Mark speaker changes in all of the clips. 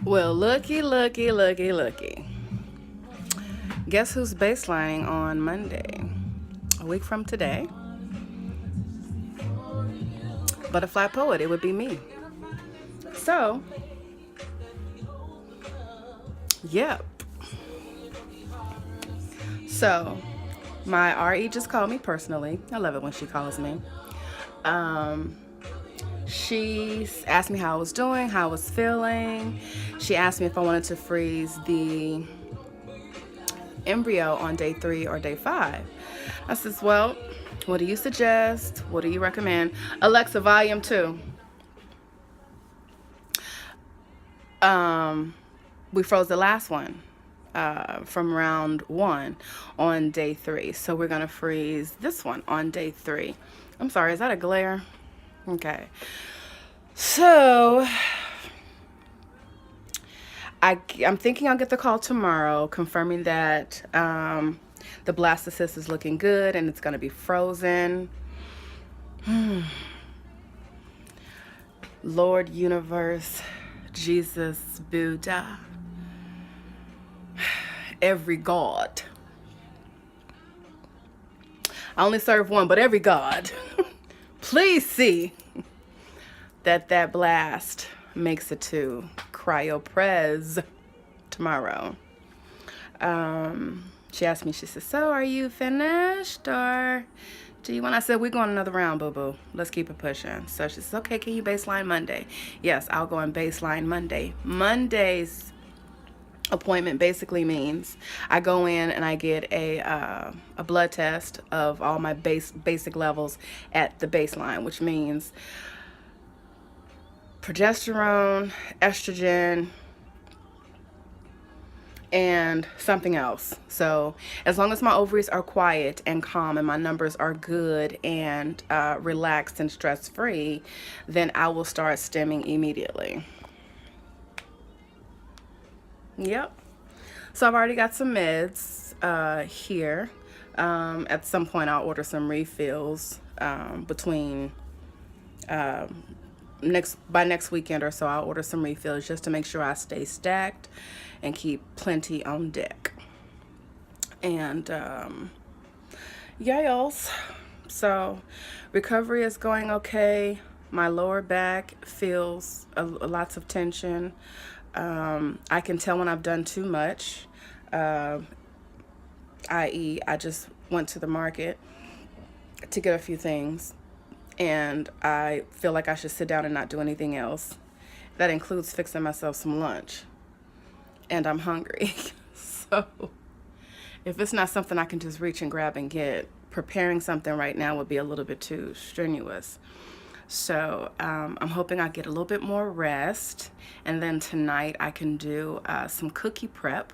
Speaker 1: Well, looky. Guess who's baselining on Monday? A week from today. Butterfly Poet, it would be me. So, yep. So, my RE just called me personally. I love it when she calls me. Um, she asked me how I was doing, how I was feeling. She asked me if I wanted to freeze the embryo on day 3 or day 5. I says, well, what do you suggest? What do you recommend? Alexa, volume 2. Um, we froze the last one from round 1 on day 3. So we're going to freeze this one on day 3. I'm sorry, is that a glare? Okay. So I'm thinking I'll get the call tomorrow confirming that the blastocyst is looking good and it's going to be frozen. Lord, universe, Jesus, Buddha, every God. I only serve one, but every God. Please see that blast makes it to cryopres tomorrow. She asked me, she said, so are you finished or do you want? I said, we're going another round, boo-boo. Let's keep it pushing. So she says, okay, can you baseline Monday? Yes, I'll go and baseline Monday. Monday's appointment basically means I go in and I get a blood test of all my basic levels at the baseline, which means progesterone, estrogen, and something else. So as long as my ovaries are quiet and calm and my numbers are good and relaxed and stress-free, then I will start stemming immediately. Yep. So I've already got some meds here. At some point I'll order some refills between by next weekend or so. I'll order some refills just to make sure I stay stacked and keep plenty on deck. And yeah, y'all. So recovery is going okay. My lower back feels lots of tension. I can tell when I've done too much, i.e. I just went to the market to get a few things and I feel like I should sit down and not do anything else. That includes fixing myself some lunch. And I'm hungry. So if it's not something I can just reach and grab and get, preparing something right now would be a little bit too strenuous. So I'm hoping I get a little bit more rest, and then tonight I can do some cookie prep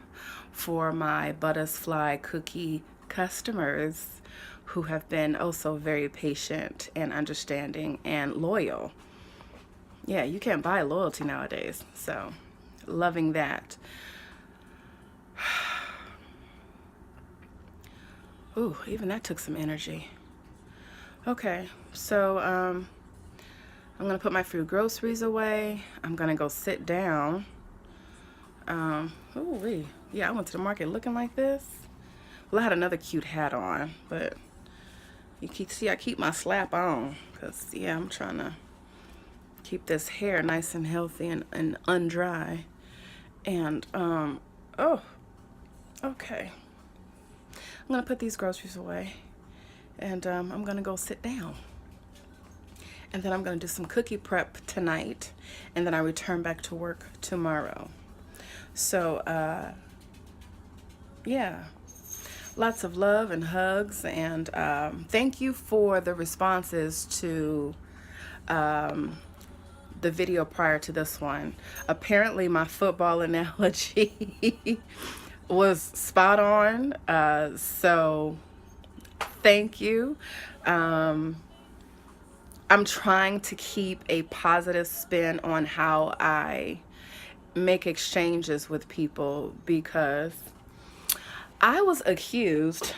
Speaker 1: for my butterfly cookie customers who have been oh so very patient and understanding and loyal. Yeah, you can't buy loyalty nowadays, so loving that. Ooh, even that took some energy. Okay, so I'm gonna put my food groceries away. I'm gonna go sit down. Ooh, yeah, I went to the market looking like this. Well, I had another cute hat on, but you can see I keep my slap on because yeah, I'm trying to keep this hair nice and healthy and undry. And oh, okay. I'm gonna put these groceries away, and I'm gonna go sit down. And then I'm gonna do some cookie prep tonight, and then I return back to work tomorrow. So yeah, lots of love and hugs, and thank you for the responses to the video prior to this one. Apparently my football analogy was spot on, so thank you. I'm trying to keep a positive spin on how I make exchanges with people, because I was accused,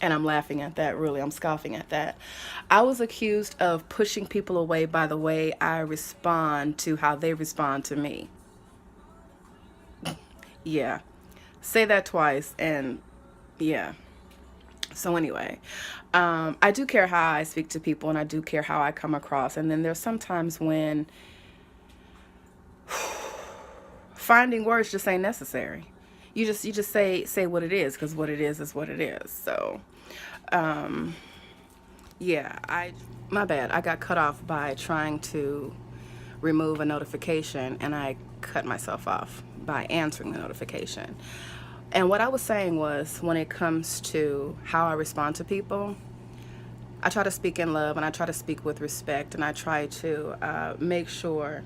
Speaker 1: and I'm laughing at that, really, I'm scoffing at that. I was accused of pushing people away by the way I respond to how they respond to me. Yeah. Say that twice, and yeah. So anyway, I do care how I speak to people, and I do care how I come across. And then there's sometimes when finding words just ain't necessary. You just say what it is, because what it is what it is. So yeah, I my bad. I got cut off by trying to remove a notification, and I cut myself off by answering the notification. And what I was saying was, when it comes to how I respond to people, I try to speak in love, and I try to speak with respect, and I try to make sure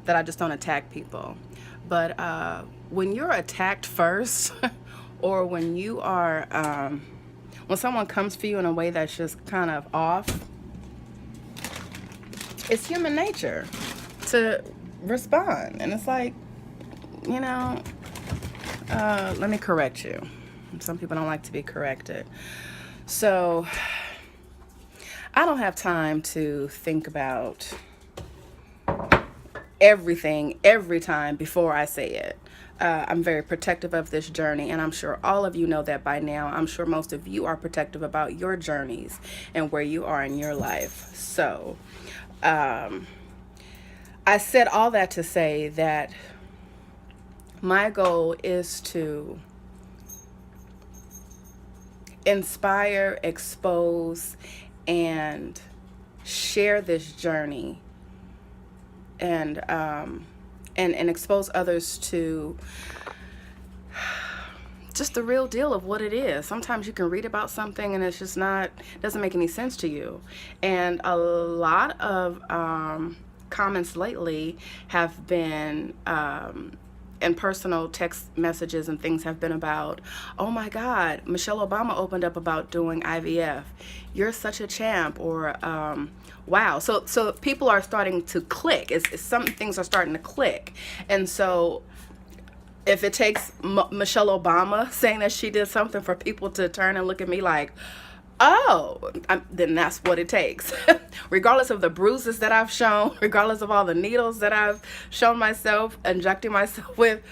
Speaker 1: that I just don't attack people. But when you're attacked first, or when you are, when someone comes for you in a way that's just kind of off, it's human nature to respond. And it's like, you know, let me correct you. Some people don't like to be corrected. So I don't have time to think about everything every time before I say it. I'm very protective of this journey, and I'm sure all of you know that by now. I'm sure most of you are protective about your journeys and where you are in your life. So I said all that to say that my goal is to inspire, expose, and share this journey, and expose others to just the real deal of what it is. Sometimes you can read about something and it's just not, doesn't make any sense to you. And a lot of comments lately have been and personal text messages and things have been about, oh my God, Michelle Obama opened up about doing IVF. You're such a champ, or wow. So people are starting to click. Some things are starting to click. And so if it takes Michelle Obama saying that she did something for people to turn and look at me like, oh, then that's what it takes. Regardless of the bruises that I've shown, regardless of all the needles that I've shown myself, injecting myself with,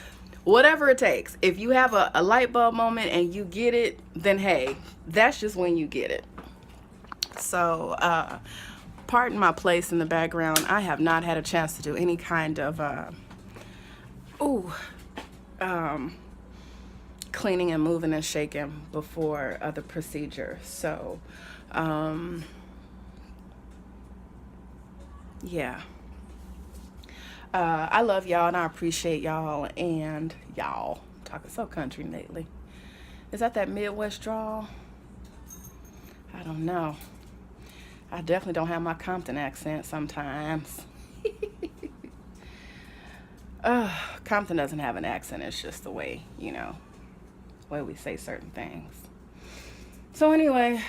Speaker 1: whatever it takes. If you have a light bulb moment and you get it, then hey, that's just when you get it. So, pardon my place in the background. I have not had a chance to do any kind of, cleaning and moving and shaking before the procedure. So yeah, I love y'all and I appreciate y'all. And y'all, talking so country lately. Is that Midwest drawl? I don't know. I definitely don't have my Compton accent sometimes. Compton doesn't have an accent. It's just the way, way we say certain things. So anyway,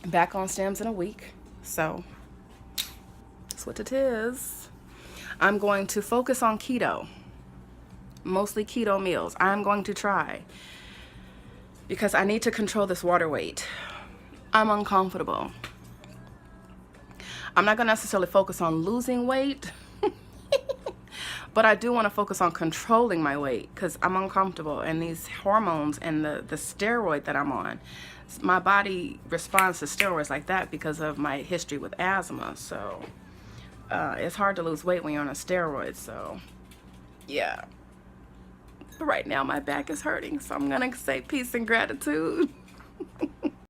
Speaker 1: back on stems in a week. So that's what it is. I'm going to focus on keto, mostly keto meals. I'm going to try, because I need to control this water weight. I'm uncomfortable. I'm not going to necessarily focus on losing weight, but I do want to focus on controlling my weight, because I'm uncomfortable, and these hormones and the steroid that I'm on, my body responds to steroids like that because of my history with asthma. So it's hard to lose weight when you're on a steroid. So yeah, but right now my back is hurting, so I'm gonna say peace and gratitude.